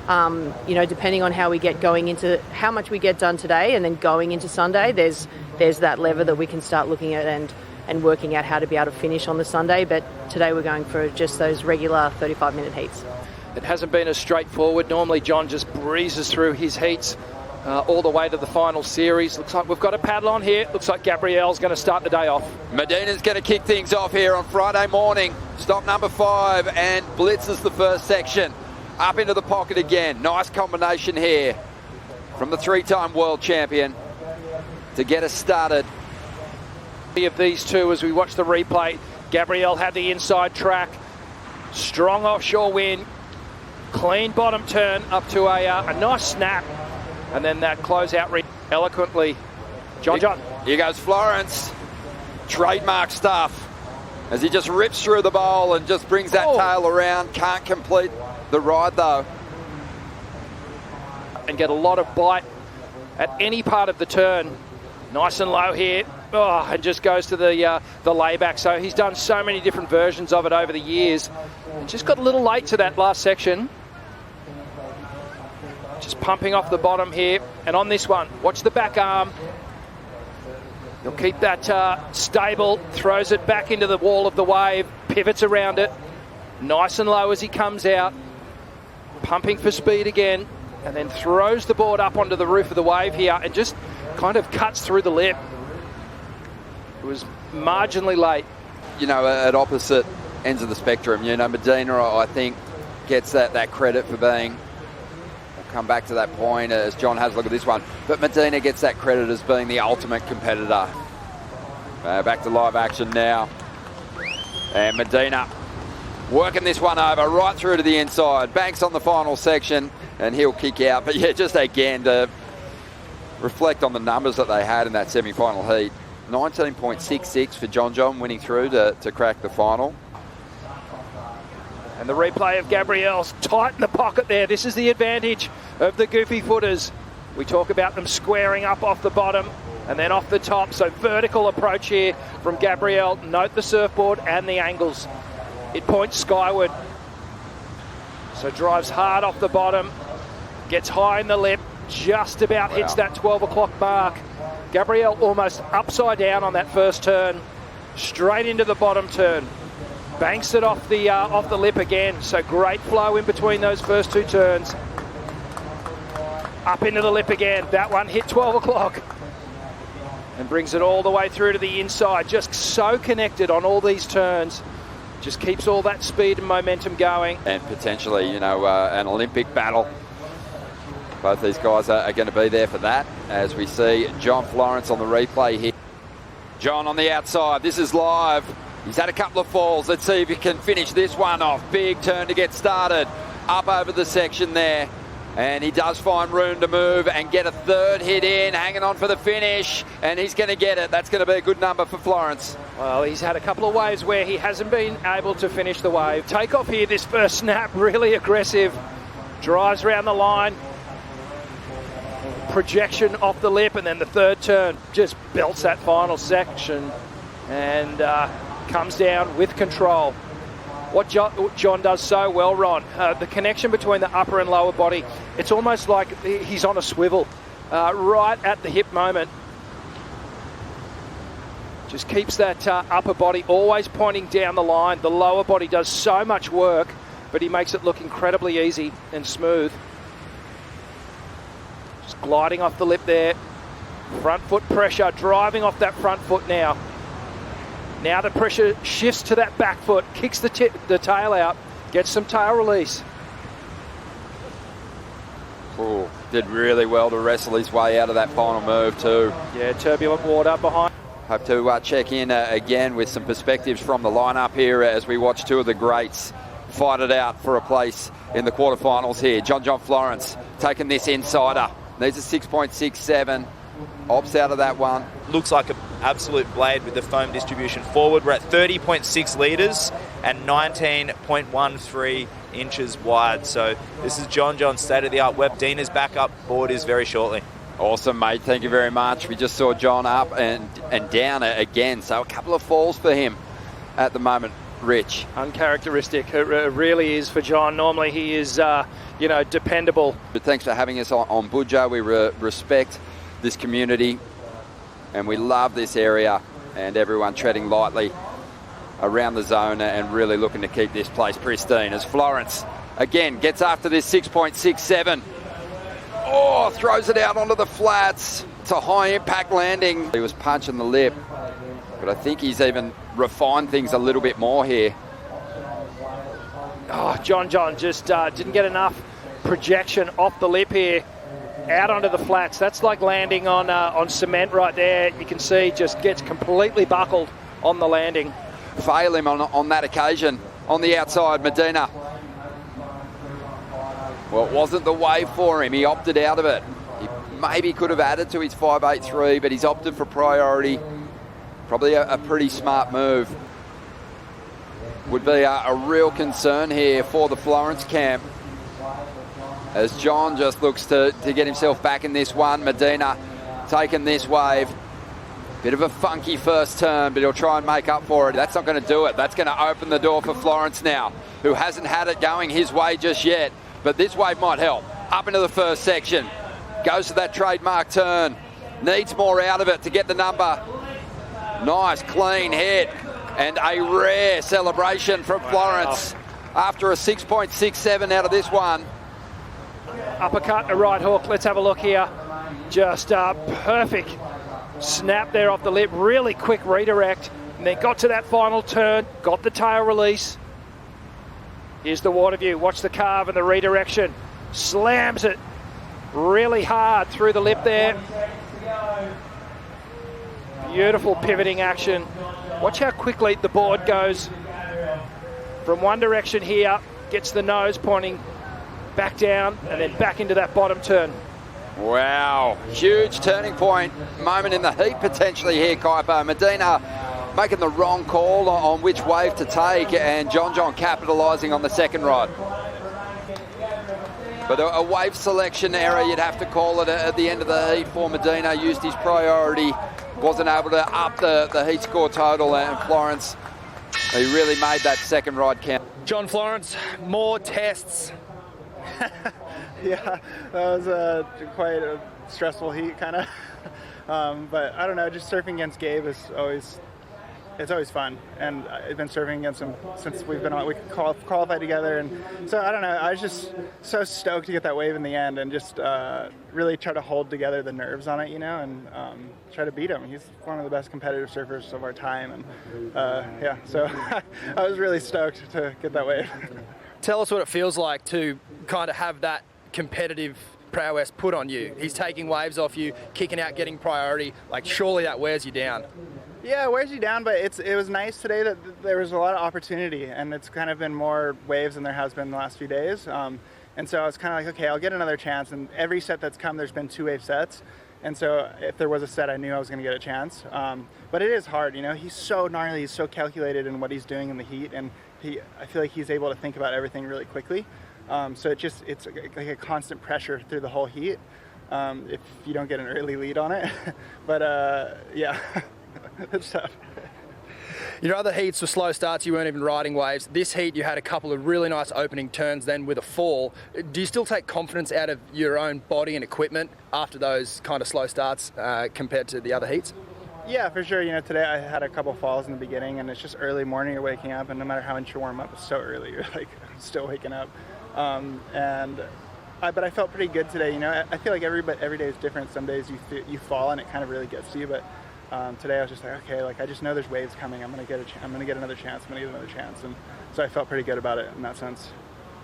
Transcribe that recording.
Depending on how we get going into how much we get done today and then going into Sunday, there's that lever that we can start looking at and working out how to be able to finish on the Sunday. But today we're going for just those regular 35-minute heats. It hasn't been as straightforward. Normally John just breezes through his heats all the way to the final series. Looks like we've got a paddle on here. Looks like Gabriel's going to start the day off. Medina's going to kick things off here on Friday morning. Stop number 5 and blitzes the first section. Up into the pocket again. Nice combination here from the 3-time world champion to get us started. Of these two, as we watch the replay, Gabriel had the inside track. Strong offshore wind. Clean bottom turn up to a nice snap. And then that closeout eloquently. John. Here goes Florence. Trademark stuff. As he just rips through the bowl and just brings that tail around. Can't complete the ride though. And get a lot of bite at any part of the turn. Nice and low here. And just goes to the layback. So he's done so many different versions of it over the years. And just got a little late to that last section. Just pumping off the bottom here. And on this one, watch the back arm. He'll keep that stable, throws it back into the wall of the wave, pivots around it. Nice and low as he comes out. Pumping for speed again. And then throws the board up onto the roof of the wave here and just kind of cuts through the lip. It was marginally late. At opposite ends of the spectrum, Medina, I think, gets that credit for being... Come back to that point as John has a look at this one, but Medina gets that credit as being the ultimate competitor. Back to live action now, and Medina working this one over right through to the inside. Banks on the final section and he'll kick out. But yeah, just again to reflect on the numbers that they had in that semi-final heat. 19.66 for John winning through to crack the final. And the replay of Gabriel's tight in the pocket there. This is the advantage of the goofy footers. We talk about them squaring up off the bottom and then off the top. So vertical approach here from Gabriel. Note the surfboard and the angles. It points skyward. So drives hard off the bottom. Gets high in the lip. Just about hits that 12 o'clock mark. Gabriel almost upside down on that first turn. Straight into the bottom turn. Banks it off the lip again. So great flow in between those first two turns. Up into the lip again. That one hit 12 o'clock. And brings it all the way through to the inside. Just so connected on all these turns. Just keeps all that speed and momentum going. And potentially, an Olympic battle. Both these guys are going to be there for that. As we see John Florence on the replay here. John on the outside. This is live. He's had a couple of falls. Let's see if he can finish this one off. Big turn to get started. Up over the section there. And he does find room to move and get a third hit in. Hanging on for the finish. And he's going to get it. That's going to be a good number for Florence. Well, he's had a couple of waves where he hasn't been able to finish the wave. Take off here, this first snap. Really aggressive. Drives around the line. Projection off the lip. And then the third turn just belts that final section. And... comes down with control. What John does so well, Ron, the connection between the upper and lower body, it's almost like he's on a swivel right at the hip moment. Just keeps that upper body always pointing down the line. The lower body does so much work, but he makes it look incredibly easy and smooth. Just gliding off the lip there. Front foot pressure, driving off that front foot now. Now the pressure shifts to that back foot, kicks the tail out, gets some tail release. Ooh, did really well to wrestle his way out of that final move too. Yeah, turbulent water behind. Hope to check in again with some perspectives from the lineup here as we watch two of the greats fight it out for a place in the quarterfinals here. John Florence taking this insider. Needs a 6.67. Opts out of that one. Looks like an absolute blade with the foam distribution forward. We're at 30.6 litres and 19.13 inches wide. So this is John state-of-the-art. Web Dina's backup board is very shortly. Awesome, mate. Thank you very much. We just saw John up and down again. So a couple of falls for him at the moment. Rich. Uncharacteristic. It really is for John. Normally he is, dependable. But thanks for having us on Budja. We respect this community and we love this area, and everyone treading lightly around the zone and really looking to keep this place pristine as Florence again gets after this 6.67. Oh, throws it out onto the flats. It's a high impact landing. He was punching the lip, but I think he's even refined things a little bit more here. Oh, John just didn't get enough projection off the lip here, out onto the flats. That's like landing on cement right there. You can see just gets completely buckled on the landing. Fail him on that occasion on the outside, Medina. Well, it wasn't the wave for him. He opted out of it. He maybe could have added to his 5.83, but he's opted for priority. Probably a pretty smart move. Would be a real concern here for the Florence camp, as John just looks to get himself back in this one. Medina taking this wave. Bit of a funky first turn, but he'll try and make up for it. That's not going to do it. That's going to open the door for Florence now, who hasn't had it going his way just yet. But this wave might help. Up into the first section. Goes to that trademark turn. Needs more out of it to get the number. Nice, clean hit. And a rare celebration from Florence after a 6.67 out of this one. Uppercut to right hook. Let's have a look here. Just perfect snap there off the lip. Really quick redirect. And then got to that final turn. Got the tail release. Here's the water view. Watch the carve and the redirection. Slams it really hard through the lip there. Beautiful pivoting action. Watch how quickly the board goes from one direction here, gets the nose pointing back down and then back into that bottom turn. Wow, huge turning point moment in the heat potentially here, Kaipo. Medina making the wrong call on which wave to take, and John capitalising on the second rod. But a wave selection error, you'd have to call it, at the end of the heat for Medina. Used his priority, wasn't able to up the heat score total, and Florence, he really made that second rod count. John, Florence, more tests. Yeah, that was quite a stressful heat, kind of. But I don't know, just surfing against Gabe is always fun, and I've been surfing against him since we qualified together, and so I don't know, I was just so stoked to get that wave in the end and just really try to hold together the nerves on it, and try to beat him. He's one of the best competitive surfers of our time, and yeah, so I was really stoked to get that wave. Tell us what it feels like to kind of have that competitive prowess put on you. He's taking waves off you, kicking out, getting priority. Like, surely that wears you down. Yeah, it wears you down, but it was nice today that there was a lot of opportunity, and it's kind of been more waves than there has been the last few days. And so I was kind of like, okay, I'll get another chance. And every set that's come, there's been 2-wave sets. And so if there was a set, I knew I was going to get a chance. But it is hard, he's so gnarly, he's so calculated in what he's doing in the heat, and I feel like he's able to think about everything really quickly. So it's like a constant pressure through the whole heat if you don't get an early lead on it. But yeah, it's tough. Your other heats were slow starts, you weren't even riding waves. This heat, you had a couple of really nice opening turns then with a fall. Do you still take confidence out of your own body and equipment after those kind of slow starts compared to the other heats? Yeah, for sure. Today I had a couple falls in the beginning, and it's just early morning, you're waking up, and no matter how much you warm up, it's so early, you're like still waking up. But I felt pretty good today. I feel like every day is different. Some days you fall and it kind of really gets to you, but today I was just like, okay, like I just know there's waves coming. I'm gonna get another chance. And so I felt pretty good about it in that sense.